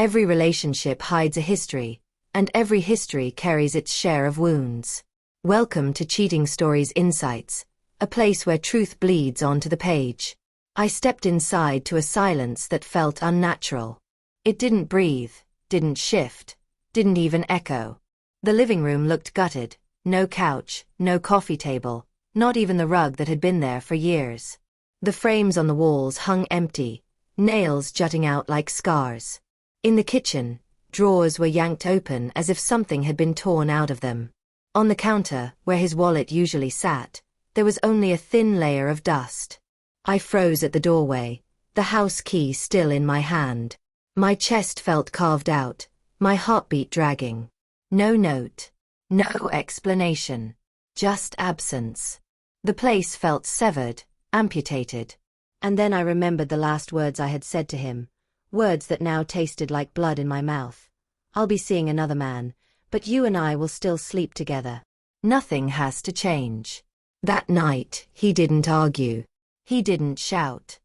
Every relationship hides a history, and every history carries its share of wounds. Welcome to Cheating Stories Insights, a place where truth bleeds onto the page. I stepped inside to a silence that felt unnatural. It didn't breathe, didn't shift, didn't even echo. The living room looked gutted, no couch, no coffee table, not even the rug that had been there for years. The frames on the walls hung empty, nails jutting out like scars. In the kitchen, drawers were yanked open as if something had been torn out of them. On the counter, where his wallet usually sat, there was only a thin layer of dust. I froze at the doorway, the house key still in my hand. My chest felt carved out, my heartbeat dragging. No note. No explanation. Just absence. The place felt severed, amputated. And then I remembered the last words I had said to him, words that now tasted like blood in my mouth. I'll be seeing another man, but you and I will still sleep together. Nothing has to change. That night, he didn't argue. He didn't shout.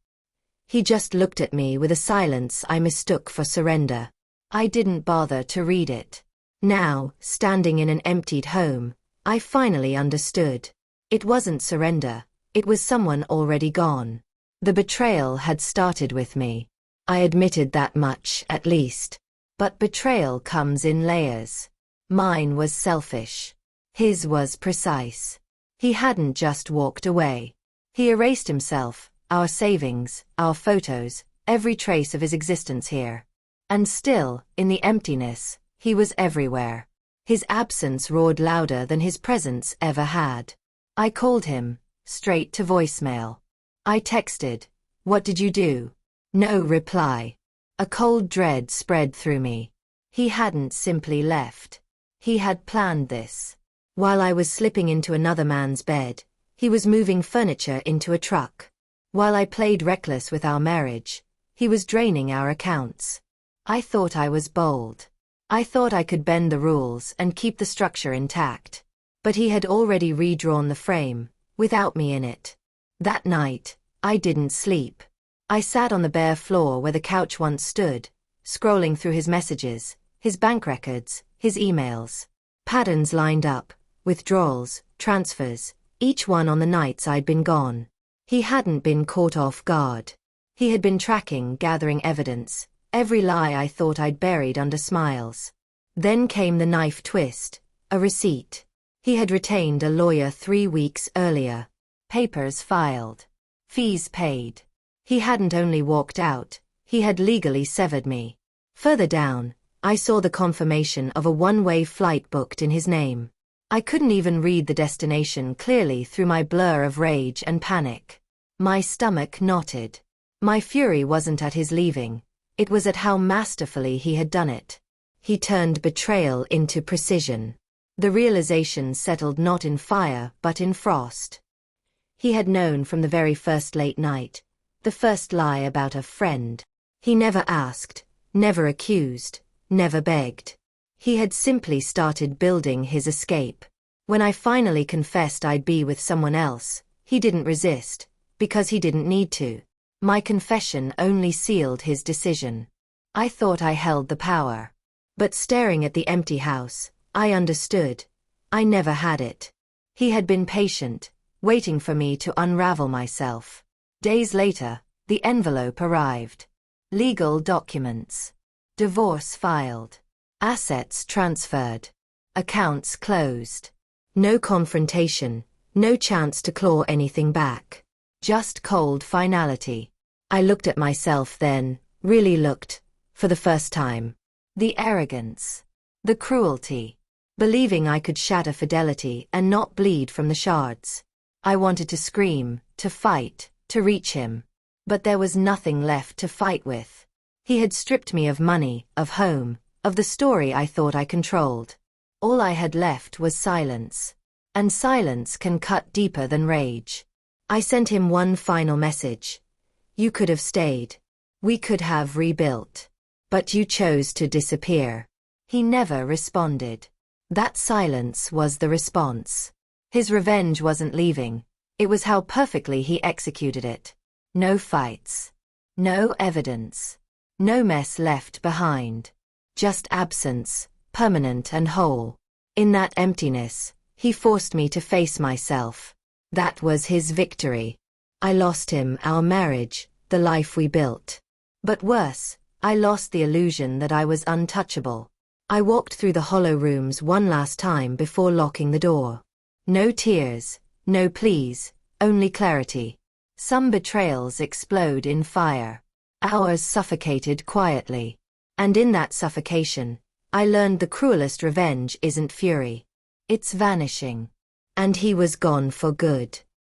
He just looked at me with a silence I mistook for surrender. I didn't bother to read it. Now, standing in an emptied home, I finally understood. It wasn't surrender, it was someone already gone. The betrayal had started with me. I admitted that much, at least. But betrayal comes in layers. Mine was selfish. His was precise. He hadn't just walked away. He erased himself, our savings, our photos, every trace of his existence here. And still, in the emptiness, he was everywhere. His absence roared louder than his presence ever had. I called him, straight to voicemail. I texted, "What did you do?" No reply. A cold dread spread through me. He hadn't simply left. He had planned this. While I was slipping into another man's bed, he was moving furniture into a truck. While I played reckless with our marriage, he was draining our accounts. I thought I was bold. I thought I could bend the rules and keep the structure intact. But he had already redrawn the frame, without me in it. That night, I didn't sleep. I sat on the bare floor where the couch once stood, scrolling through his messages, his bank records, his emails. Patterns lined up, withdrawals, transfers, each one on the nights I'd been gone. He hadn't been caught off guard. He had been tracking, gathering evidence, every lie I thought I'd buried under smiles. Then came the knife twist, a receipt. He had retained a lawyer 3 weeks earlier. Papers filed. Fees paid. He hadn't only walked out, he had legally severed me. Further down, I saw the confirmation of a one-way flight booked in his name. I couldn't even read the destination clearly through my blur of rage and panic. My stomach knotted. My fury wasn't at his leaving, it was at how masterfully he had done it. He turned betrayal into precision. The realization settled not in fire but in frost. He had known from the very first late night, the first lie about a friend. He never asked, never accused, never begged. He had simply started building his escape. When I finally confessed I'd be with someone else, he didn't resist, because he didn't need to. My confession only sealed his decision. I thought I held the power. But staring at the empty house, I understood. I never had it. He had been patient, waiting for me to unravel myself. Days later, the envelope arrived. Legal documents. Divorce filed. Assets transferred. Accounts closed. No confrontation, no chance to claw anything back. Just cold finality. I looked at myself then, really looked, for the first time. The arrogance. The cruelty. Believing I could shatter fidelity and not bleed from the shards. I wanted to scream, to fight, to reach him. But there was nothing left to fight with. He had stripped me of money, of home, of the story I thought I controlled. All I had left was silence. And silence can cut deeper than rage. I sent him one final message. You could have stayed. We could have rebuilt. But you chose to disappear. He never responded. That silence was the response. His revenge wasn't leaving. It was how perfectly he executed it. No fights. No evidence. No mess left behind. Just absence, permanent and whole. In that emptiness, he forced me to face myself. That was his victory. I lost him, our marriage, the life we built. But worse, I lost the illusion that I was untouchable. I walked through the hollow rooms one last time before locking the door. No tears, no pleas, only clarity. Some betrayals explode in fire. Ours suffocated quietly. And in that suffocation, I learned the cruelest revenge isn't fury. It's vanishing. And he was gone for good.